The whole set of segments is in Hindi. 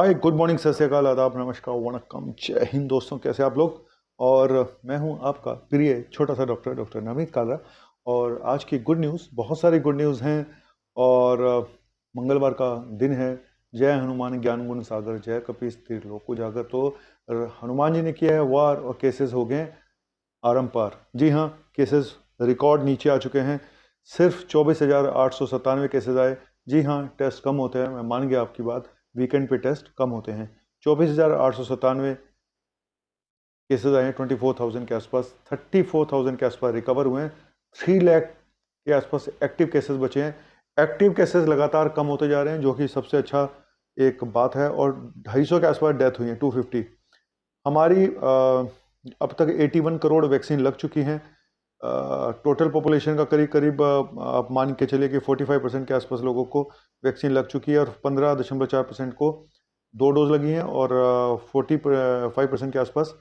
हाय, गुड मॉर्निंग, सत श्री अकाल, आदाब, नमस्कार, वणक्कम, जय हिंद दोस्तों। कैसे आप लोग? और मैं हूं आपका प्रिय छोटा सा डॉक्टर नवनीत कालरा। और आज की गुड न्यूज़, बहुत सारी गुड न्यूज़ हैं। और मंगलवार का दिन है। जय हनुमान ज्ञान गुण सागर, जय कपीस तीर लोक उजागर। तो हनुमान जी ने किया है वार और केसेस हो गए आरंपार। जी हाँ, केसेस रिकॉर्ड नीचे आ चुके हैं। सिर्फ 24,897 केसेस आए। जी हाँ, टेस्ट कम होते हैं, मैं मान गया आपकी बात। वीकेंड पे टेस्ट कम होते हैं। 24,897 केसेस आए हैं 24,000 के आसपास। 34,000 के आसपास रिकवर हुए हैं। 3 लाख के आसपास एक्टिव केसेस बचे हैं। एक्टिव केसेस लगातार कम होते जा रहे हैं, जो कि सबसे अच्छा एक बात है। और 250 के आसपास डेथ हुई है, 250। हमारी अब तक 81 करोड़ वैक्सीन लग चुकी हैं। टोटल पॉपुलेशन का करीब करीब आप मान के चलिए कि 45% के आसपास लोगों को वैक्सीन लग चुकी है। और 15.4% को 2 डोज लगी हैं। और 45% के आसपास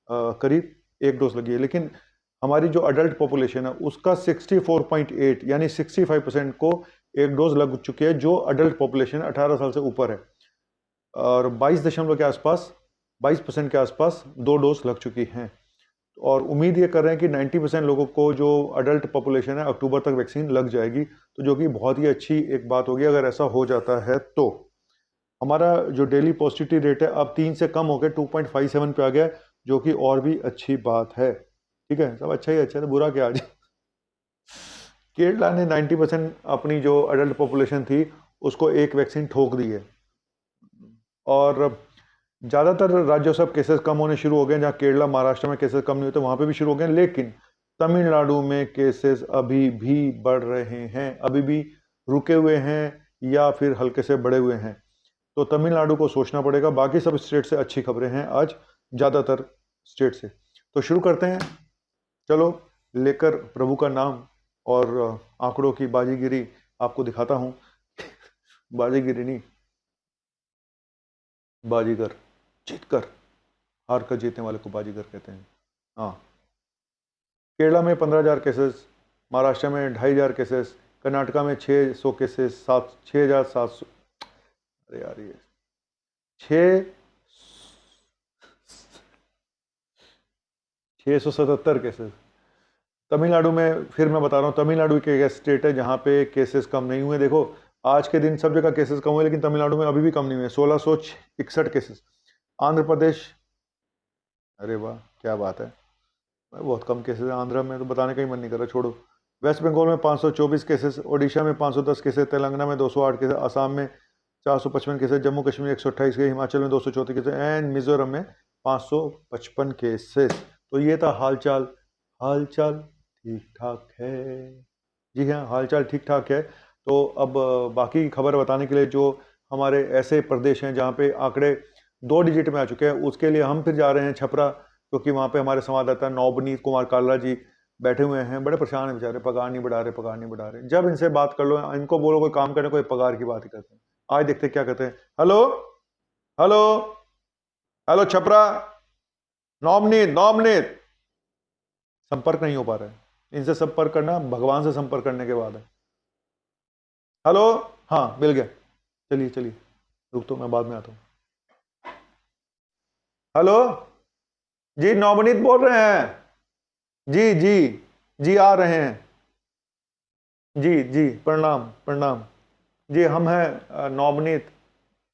करीब 1 डोज लगी है। लेकिन हमारी जो अडल्ट पॉपुलेशन है उसका 64.8 यानी 65% को 1 डोज लग चुकी है, जो अडल्ट पॉपुलेशन 18 साल से ऊपर है। और 22 के आसपास 22% के आसपास 2 डोज लग चुकी हैं। और उम्मीद ये कर रहे हैं कि 90% लोगों को, जो अडल्ट पॉपुलेशन है, अक्टूबर तक वैक्सीन लग जाएगी। तो जो कि बहुत ही अच्छी एक बात होगी अगर ऐसा हो जाता है। तो हमारा जो डेली पॉजिटिविटी रेट है अब 3 से कम होकर 2.57 पे आ गया, जो कि और भी अच्छी बात है। ठीक है, सब अच्छा ही अच्छा है, तो बुरा क्या आज। केरला ने 90% अपनी जो अडल्ट पॉपुलेशन थी उसको एक वैक्सीन ठोक दी है। और ज़्यादातर राज्यों से अब केसेस कम होने शुरू हो गए। जहाँ केरला, महाराष्ट्र में केसेस कम नहीं होते, वहाँ पे भी शुरू हो गए। लेकिन तमिलनाडु में केसेस अभी भी बढ़ रहे हैं, अभी भी रुके हुए हैं या फिर हल्के से बढ़े हुए हैं। तो तमिलनाडु को सोचना पड़ेगा। बाकी सब स्टेट से अच्छी खबरें हैं आज, ज़्यादातर स्टेट से। तो शुरू करते हैं, चलो, लेकर प्रभु का नाम। और आंकड़ों की बाजीगिरी आपको दिखाता हूँ। बाजीगिरी नहीं, बाजीगर। जीतकर, हार कर जीतने वाले को बाजीगर कहते हैं। हाँ, केरला में 15,000 केसेस, महाराष्ट्र में 2,500 केसेस, कर्नाटका में 600 केसेस, 6,700। अरे यार, ये 677 केसेस। तमिलनाडु में, फिर मैं बता रहा हूँ, तमिलनाडु एक ऐसा स्टेट है जहाँ पे केसेस कम नहीं हुए। देखो, आज के दिन सब जगह केसेस कम हुए, लेकिन तमिलनाडु में अभी भी कम नहीं हुए, 1,661 केसेस। आंध्र प्रदेश, अरे वाह, क्या बात है, बहुत कम केसेस है आंध्र में, तो बताने का ही मन नहीं कर रहा, छोड़ो। वेस्ट बंगाल में 524 केसेस, ओडिशा में 510 केसेस, तेलंगाना में 208 केसेस, असम में 455 केसेस, जम्मू कश्मीर 128 केसेस, हिमाचल में 234 केसेस एंड मिजोरम में 555 केसेस। तो ये था हालचाल। हालचाल ठीक ठाक है। जी हाँ, हालचाल ठीक ठाक है। तो अब बाकी खबर बताने के लिए, जो हमारे ऐसे प्रदेश हैं जहाँ पे आंकड़े 2 डिजिट में आ चुके हैं, उसके लिए हम फिर जा रहे हैं छपरा, क्योंकि वहाँ पे हमारे संवाददाता नवनीत कुमार कालरा जी बैठे हुए हैं। बड़े परेशान हैं बेचारे, पगार नहीं बढ़ा रहे, पगार नहीं बढ़ा रहे। जब इनसे बात कर लो, इनको बोलो कोई काम करने, कोई पगार की बात ही करते हैं। आज देखते क्या कहते हैं। Hello, hello, hello Chhapra, Navneet, Navneet. संपर्क नहीं हो पा रहा है। इनसे संपर्क करना भगवान से संपर्क करने के बाद है। हेलो, हाँ, मिल गया। चलिए चलिए, रुक तो, मैं बाद में आता हूँ। हेलो जी, नवनीत बोल रहे हैं। जी जी जी, आ रहे हैं। जी जी, प्रणाम प्रणाम। जी, हम हैं नवनीत,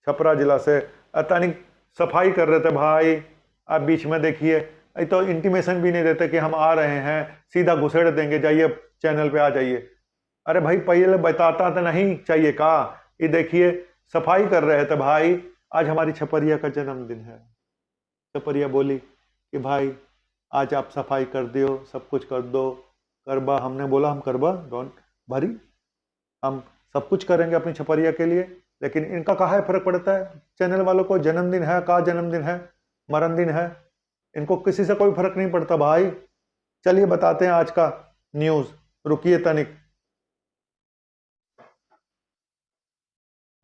छपरा जिला से। तनिक सफाई कर रहे थे भाई। आप बीच में देखिए, तो इंटीमेशन भी नहीं देते कि हम आ रहे हैं, सीधा घुसेड़ देंगे, जाइए चैनल पे आ जाइए। अरे भाई, पहले बताता तो नहीं चाहिए का? ये देखिए, सफाई कर रहे थे भाई। आज हमारी छपरिया का जन्मदिन है। छपरिया बोली कि भाई आज आप सफाई कर दियो, सब कुछ कर दो। करबा, हमने बोला हम करबा, डोंट भरी, हम सब कुछ करेंगे अपनी छपरिया के लिए। लेकिन इनका कहाँ फर्क पड़ता है? चैनल वालों को जन्मदिन है, का जन्मदिन है, मरण दिन है, इनको किसी से कोई फर्क नहीं पड़ता भाई। चलिए बताते हैं आज का न्यूज, रुकिए तनिक।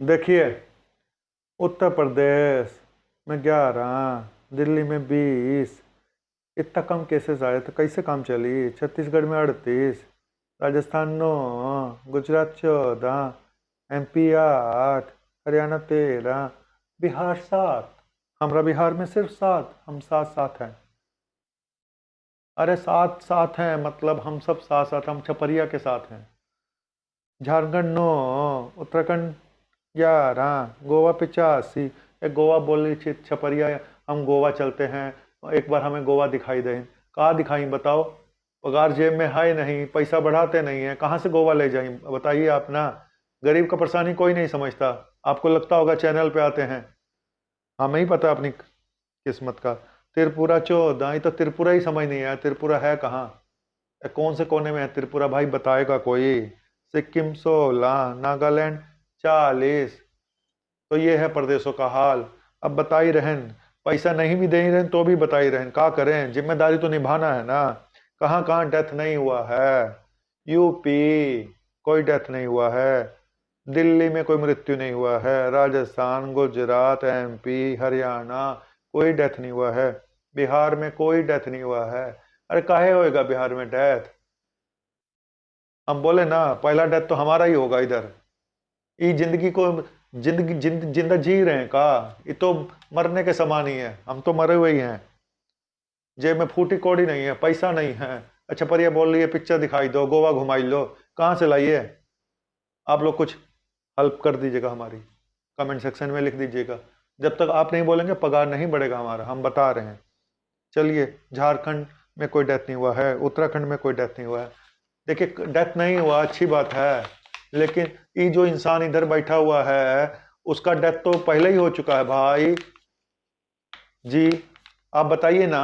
देखिए, उत्तर प्रदेश में 11, दिल्ली में 20, इतना कम केसेस आए तो कैसे काम चली? छत्तीसगढ़ में 38, राजस्थान 9, गुजरात 14, MP 8, हरियाणा 13, बिहार 7, हमारा बिहार में सिर्फ 7, हम साथ साथ हैं। अरे साथ साथ हैं मतलब हम सब साथ साथ, हम छपरिया के साथ हैं। झारखंड 9, उत्तराखंड 11, गोवा 85। एक गोवा बोली छपरिया, हम गोवा चलते हैं, एक बार हमें गोवा दिखाई दें। कहाँ दिखाई बताओ, पगार जेब में है नहीं, पैसा बढ़ाते नहीं है, कहाँ से गोवा ले जाएं बताइए आप ना। गरीब का परेशानी कोई नहीं समझता, आपको लगता होगा चैनल पे आते हैं, हमें ही पता अपनी किस्मत का। त्रिपुरा 14, ये तो त्रिपुरा ही समझ नहीं आया, त्रिपुरा है कहाँ, कौन से कोने में है त्रिपुरा भाई, बताएगा कोई। सिक्किम 16, नागालैंड 40। तो ये है प्रदेशों का हाल। अब बता ही रहन, पैसा नहीं भी दे ही रहन तो भी बता ही रहन, क्या करें, जिम्मेदारी तो निभाना है ना। कहाँ कहाँ डेथ नहीं हुआ है, यूपी कोई डेथ नहीं हुआ है, दिल्ली में कोई मृत्यु नहीं हुआ है, राजस्थान, गुजरात, एमपी, हरियाणा कोई डेथ नहीं हुआ है, बिहार में कोई डेथ नहीं हुआ है। अरे काहे होएगा बिहार में डेथ, हम बोले ना पहला डेथ तो हमारा ही होगा इधर। ये जिंदगी को जिंदा जी रहे हैं का, ये तो मरने के समान ही है, हम तो मरे हुए ही हैं। जेब में फूटी कौड़ी नहीं है, पैसा नहीं है। अच्छा पर ये बोल रही है पिक्चर दिखाई दो, गोवा घुमाई लो, कहाँ से लाइए। आप लोग कुछ हेल्प कर दीजिएगा हमारी, कमेंट सेक्शन में लिख दीजिएगा। जब तक आप नहीं बोलेंगे पगार नहीं बढ़ेगा हमारा, हम बता रहे हैं। चलिए, झारखंड में कोई डेथ नहीं हुआ है, उत्तराखंड में कोई डेथ नहीं हुआ है। देखिए डेथ नहीं हुआ अच्छी बात है, लेकिन ये जो इंसान इधर बैठा हुआ है उसका डेथ तो पहले ही हो चुका है भाई जी। आप बताइए ना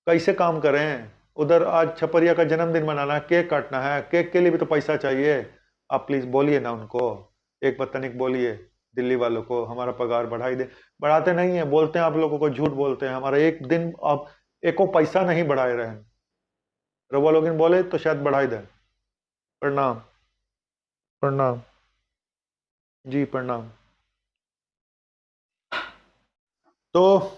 कैसे काम करें। उधर आज छपरिया का जन्मदिन मनाना है, केक काटना है, केक के लिए भी तो पैसा चाहिए। आप प्लीज बोलिए ना उनको, एक बार तनिक बोलिए दिल्ली वालों को हमारा पगार बढ़ाई दे। बढ़ाते नहीं है, बोलते हैं आप लोगों को, झूठ बोलते हैं, हमारा एक दिन अब एको पैसा नहीं बढ़ाए रहे हैं। रवा लोग बोले तो शायद बढ़ाई दें। प्रणाम, प्रणाम जी, प्रणाम। तो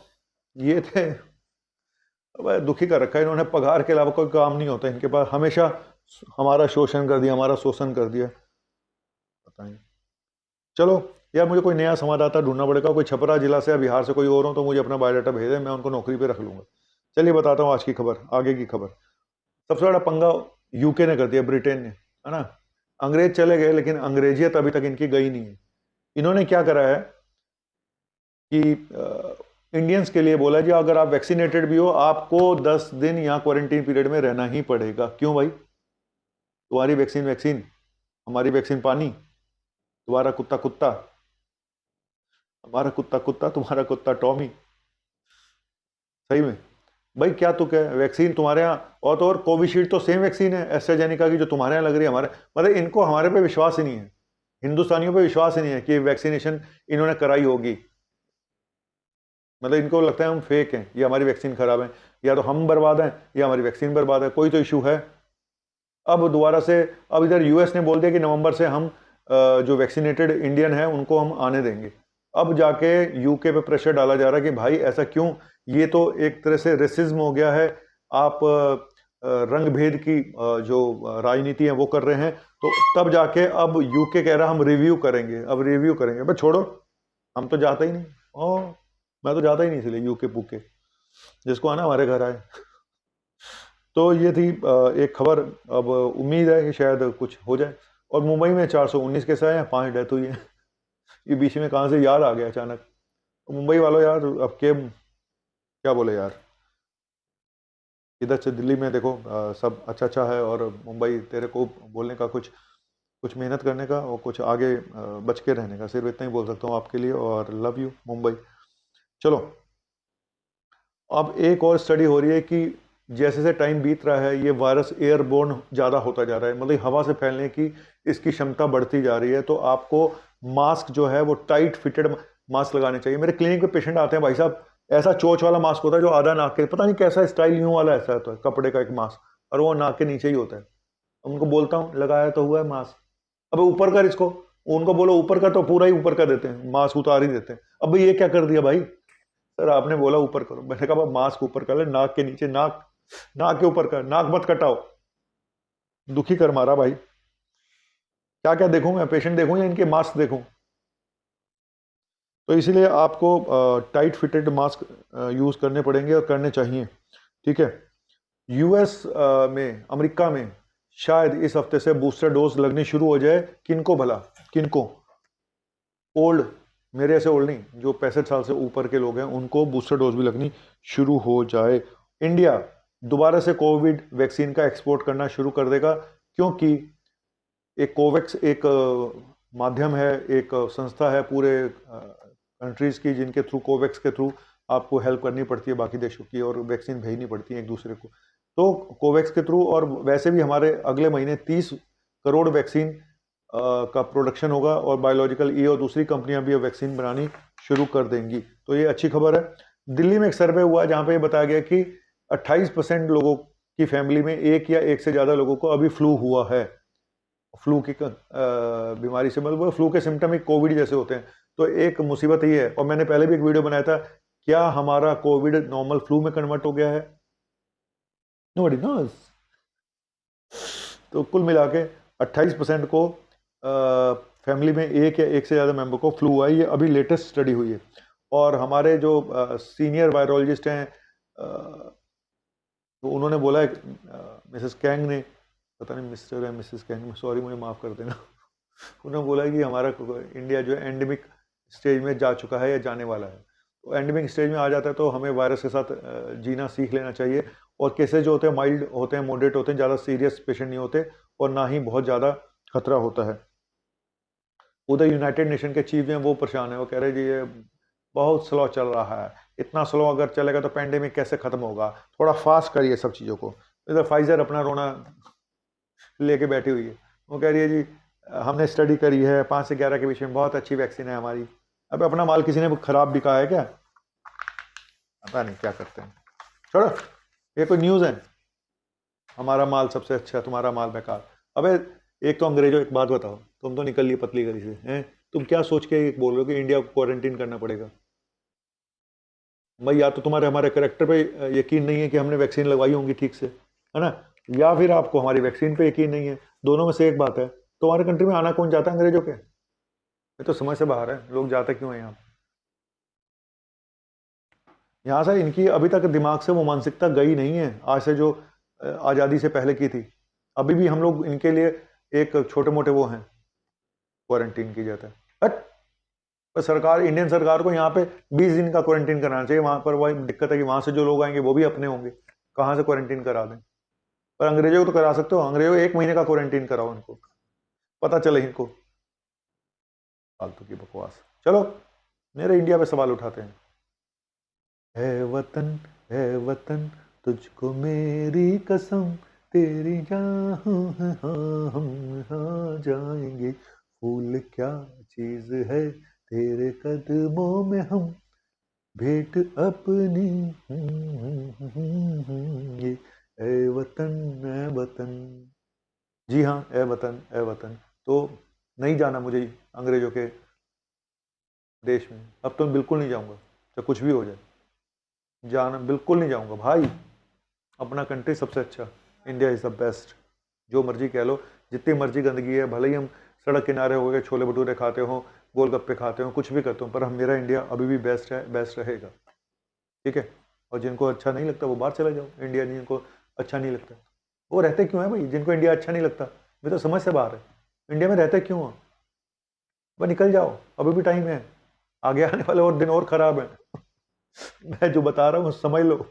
ये थे, अब दुखी कर रखा है इन्होंने, पगार के अलावा कोई काम नहीं होता इनके पास, हमेशा हमारा शोषण कर दिया, हमारा शोषण कर दिया। बताएं, चलो यार मुझे कोई नया संवाददाता ढूंढना पड़ेगा, कोई छपरा जिला से या बिहार से कोई और हो तो मुझे अपना बायोडाटा भेज दें, मैं उनको नौकरी पे रख लूंगा। चलिए बताता हूँ आज की खबर, आगे की खबर। सबसे बड़ा पंगा यूके ने कर दिया, ब्रिटेन ने, है ना। अंग्रेज चले गए लेकिन अंग्रेजियत अभी तक इनकी गई नहीं है। इन्होंने क्या करा है कि इंडियंस के लिए बोला जी अगर आप वैक्सीनेटेड भी हो आपको 10 दिन यहाँ क्वारंटीन पीरियड में रहना ही पड़ेगा। क्यों भाई, तुम्हारी वैक्सीन वैक्सीन, हमारी वैक्सीन पानी, तुम्हारा कुत्ता कुत्ता, हमारा कुत्ता कुत्ता, तुम्हारा कुत्ता टॉमी। सही में भाई, क्या तो क्या वैक्सीन तुम्हारे यहाँ, और तो और कोविशील्ड तो सेम वैक्सीन है एस्ट्राजेनिका की जो तुम्हारे यहाँ लग रही है, हमारे मतलब इनको हमारे पे विश्वास ही नहीं है, हिंदुस्तानियों पे विश्वास ही नहीं है कि वैक्सीनेशन इन्होंने कराई होगी। मतलब इनको लगता है हम फेक हैं, ये हमारी वैक्सीन खराब है, या तो हम बर्बाद हैं या हमारी वैक्सीन बर्बाद है, कोई तो इशू है। अब दोबारा से, अब इधर यूएस ने बोल दिया कि नवंबर से हम जो वैक्सीनेटेड इंडियन है उनको हम आने देंगे। अब जाके यूके पे प्रेशर डाला जा रहा है कि भाई ऐसा क्यों, ये तो एक तरह से रेसिज्म हो गया है, आप रंग भेद की जो राजनीति है वो कर रहे हैं। तो तब जाके अब यूके कह रहा हम रिव्यू करेंगे, अब रिव्यू करेंगे। बस छोड़ो, हम तो जाते ही नहीं, ओ मैं तो जाता ही नहीं इसलिए यूके पूके, जिसको आना हमारे घर आए। तो ये थी एक खबर। अब उम्मीद है कि शायद कुछ हो जाए। और मुंबई में 419 केस आए हैं, 5 डेथ हुई है। ये बीच में कहाँ से याद आ गया अचानक। तो मुंबई वालों यार, अब के क्या बोले यार, इधर से दिल्ली में देखो सब अच्छा अच्छा है, और मुंबई तेरे को बोलने का कुछ कुछ मेहनत करने का और कुछ आगे बच के रहने का, सिर्फ इतना ही बोल सकता हूँ आपके लिए। और लव यू मुंबई। चलो, अब एक और स्टडी हो रही है कि जैसे जैसे टाइम बीत रहा है ये वायरस एयरबोर्न ज़्यादा होता जा रहा है, मतलब हवा से फैलने की इसकी क्षमता बढ़ती जा रही है। तो आपको मास्क जो है वो टाइट फिटेड मास्क लगाने चाहिए। मेरे क्लिनिक पे पेशेंट आते हैं भाई साहब, ऐसा चोच वाला मास्क होता है जो आधा नाक के, पता नहीं कैसा स्टाइल यूं वाला ऐसा होता है, कपड़े का एक मास्क, और वो नाक के नीचे ही होता है। उनको बोलता हूँ लगाया तो हुआ है मास्क, अब ऊपर कर इसको, उनको बोलो ऊपर का, तो पूरा ही ऊपर का देते हैं, मास्क उतार ही देते हैं। अब ये क्या कर दिया भाई, सर आपने बोला ऊपर करो, मैंने कहा मास्क ऊपर कर ले, नाक के नीचे, नाक नाक के ऊपर कर, नाक मत कटाओ। दुखी कर मारा भाई, क्या क्या देखूं मैं, पेशेंट देखूं या इनके मास्क देखूं। तो इसीलिए आपको टाइट फिटेड मास्क यूज़ करने पड़ेंगे और करने चाहिए, ठीक है। यूएस में, अमेरिका में शायद इस हफ्ते से बूस्टर डोज लगनी शुरू हो जाए। किनको भला, किनको? ओल्ड, मेरे ऐसे ओल्ड नहीं, जो 65 साल से ऊपर के लोग हैं उनको बूस्टर डोज भी लगनी शुरू हो जाए। इंडिया दोबारा से कोविड वैक्सीन का एक्सपोर्ट करना शुरू कर देगा, क्योंकि एक कोवैक्स एक माध्यम है, एक संस्था है पूरे कंट्रीज की, जिनके थ्रू, कोवैक्स के थ्रू आपको हेल्प करनी पड़ती है बाकी देशों की, और वैक्सीन भेजनी पड़ती है एक दूसरे को। तो कोवैक्स के थ्रू, और वैसे भी हमारे अगले महीने 30 करोड़ वैक्सीन का प्रोडक्शन होगा, और बायोलॉजिकल ई और दूसरी कंपनियां भी वैक्सीन बनानी शुरू कर देंगी। तो ये अच्छी खबर है। दिल्ली में एक सर्वे हुआ जहां पे बताया गया कि 28% लोगों की फैमिली में एक या एक से ज्यादा लोगों को अभी फ्लू हुआ है। फ्लू की बीमारी से, मतलब फ्लू के सिम्टम ही कोविड जैसे होते हैं। तो एक मुसीबत ये है, और मैंने पहले भी एक वीडियो बनाया था, क्या हमारा कोविड नॉर्मल फ्लू में कन्वर्ट हो गया है? Nobody nose. तो कुल मिला के 28% को फैमिली में एक या एक से ज़्यादा मेंबर को फ्लू हुआ है। ये अभी लेटेस्ट स्टडी हुई है। और हमारे जो सीनियर वायरोलॉजिस्ट हैं, तो उन्होंने बोला है, मिसेस कैंग ने, पता नहीं मिस्टर है मिसेस कैंग, सॉरी मुझे माफ़ कर देना, उन्होंने बोला कि हमारा इंडिया जो है एंडेमिक स्टेज में जा चुका है या जाने वाला है। तो एंडेमिक स्टेज में आ जाता है तो हमें वायरस के साथ जीना सीख लेना चाहिए। और केसेज जो होते हैं माइल्ड होते हैं, मॉडरेट होते हैं, ज़्यादा सीरियस पेशेंट नहीं होते, और ना ही बहुत ज़्यादा खतरा होता है। उधर यूनाइटेड नेशन के चीफ हैं, वो परेशान है, वो कह रहे जी ये बहुत स्लो चल रहा है, इतना स्लो अगर चलेगा तो पैंडेमिक कैसे ख़त्म होगा, थोड़ा फास्ट करिए सब चीज़ों को। इधर फाइजर अपना रोना लेके बैठी हुई है, वो कह रही है जी हमने स्टडी करी है, 5 से 11 के बीच में बहुत अच्छी वैक्सीन है हमारी। अब अपना माल किसी ने खराब भी कहा है क्या? पता नहीं क्या करते हैं, छोड़ो, ये कोई न्यूज़ है? हमारा माल सबसे अच्छा, तुम्हारा माल बेकार। अबे एक तो अंग्रेजों, एक बात बताओ, तुम तो निकल लिए पतली गली से हैं, तुम क्या सोच के बोल रहे हो कि इंडिया को क्वारंटीन करना पड़ेगा? भाई या तो तुम्हारे हमारे करेक्टर पे यकीन नहीं है कि हमने वैक्सीन लगवाई होंगी ठीक से, है ना, या फिर आपको हमारी वैक्सीन पे यकीन नहीं है। दोनों में से एक बात है। तो हमारे कंट्री में आना कौन चाहता है अंग्रेजों के? ये तो समझ से बाहर है, लोग जाते क्यों हैं यहाँ? यहाँ से इनकी अभी तक दिमाग से वो मानसिकता गई नहीं है, आज से जो आज़ादी से पहले की थी। अभी भी हम लोग इनके लिए एक छोटे मोटे वो हैं, क्वारंटीन की जाता है। बट पर सरकार, इंडियन सरकार को यहाँ पे 20 दिन का क्वारंटीन कराना चाहिए। वहां पर वही दिक्कत है कि वहां से जो लोग आएंगे वो भी अपने होंगे, कहाँ से क्वारंटीन करा दें? पर अंग्रेजों को तो करा सकते हो, अंग्रेजों को 1 महीने का क्वारंटीन कराओ, इनको पता चले इनको। फालतू की बकवास। चलो मेरे इंडिया पे सवाल उठाते हैं। है वतन तुझको मेरी कसम, तेरी जान है, हाँ हम हाँ जाएंगे, फूल क्या चीज है तेरे कदमों में हम, भेंट अपनी ये ए वतन ए वतन। जी हाँ, ए वतन ए वतन। तो नहीं जाना मुझे अंग्रेजों के देश में, अब तो बिल्कुल नहीं जाऊंगा, चाहे कुछ भी हो जाए, जाना बिल्कुल नहीं जाऊंगा भाई। अपना कंट्री सबसे अच्छा, इंडिया इज़ द बेस्ट। जो मर्जी कह लो, जितनी मर्जी गंदगी है, भले ही हम सड़क किनारे हो गए छोले भटूरे खाते हो, गोलगप्पे खाते हो, कुछ भी करते हो, पर हम, मेरा इंडिया अभी भी बेस्ट है, बेस्ट रहेगा, ठीक है। और जिनको अच्छा नहीं लगता वो बाहर चले जाओ, इंडिया जिनको अच्छा नहीं लगता वो रहते क्यों है भाई? जिनको इंडिया अच्छा नहीं लगता, मैं तो समझ से बाहर है, इंडिया में रहते क्यों हो? वह निकल जाओ, अभी भी टाइम है, आगे आने वाले और दिन और ख़राब है। मैं जो बता रहा हूँ समझ लो,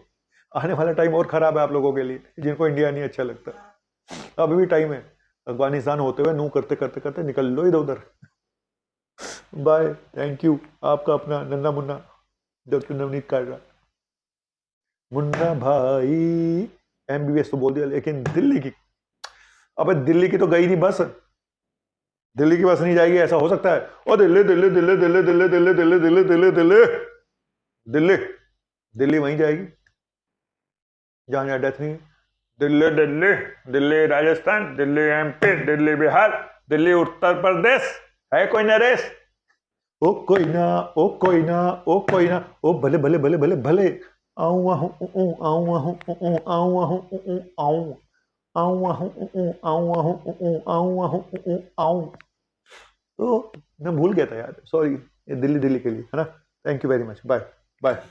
आने वाला टाइम और ख़राब है आप लोगों के लिए, जिनको इंडिया नहीं अच्छा लगता। अभी भी टाइम है, अफगानिस्तान होते हुए नू करते करते करते निकल लो इधर उधर। Bye, thank you. आपका अपना नन्ना मुन्ना डॉक्टर नवनीत काटरा। मुन्ना भाई MBBS तो बोल दिया, लेकिन दिल्ली की, अबे दिल्ली की तो गई नहीं बस, दिल्ली की बस नहीं जाएगी, ऐसा हो सकता है? ओ दिल्ली दिल्ली दिल्ली दिल्ली दिल्ली दिल्ली दिल्ली दिल्ली दिल्ली दिल्ली दिल्ली दिल्ली वहीं जाएगी जहां जहां डेथ नहीं है। दिल्ली दिल्ली दिल्ली राजस्थान, दिल्ली MP, दिल्ली बिहार, दिल्ली उत्तर प्रदेश, है कोई नरेश? ओ कोई ना, ओ कोई ना, ओ कोई ना, ओ भले भले भले भले भले, आऊँ आहूँ आऊँ आहूँ आऊँ आहूँ आऊँ आऊँ आहूँ आऊँ आहूँ आऊँ आहूँ आऊँ। तो मैं भूल गया था यार, सॉरी, ये दिल्ली के लिए, है ना। Thank you very much, bye bye.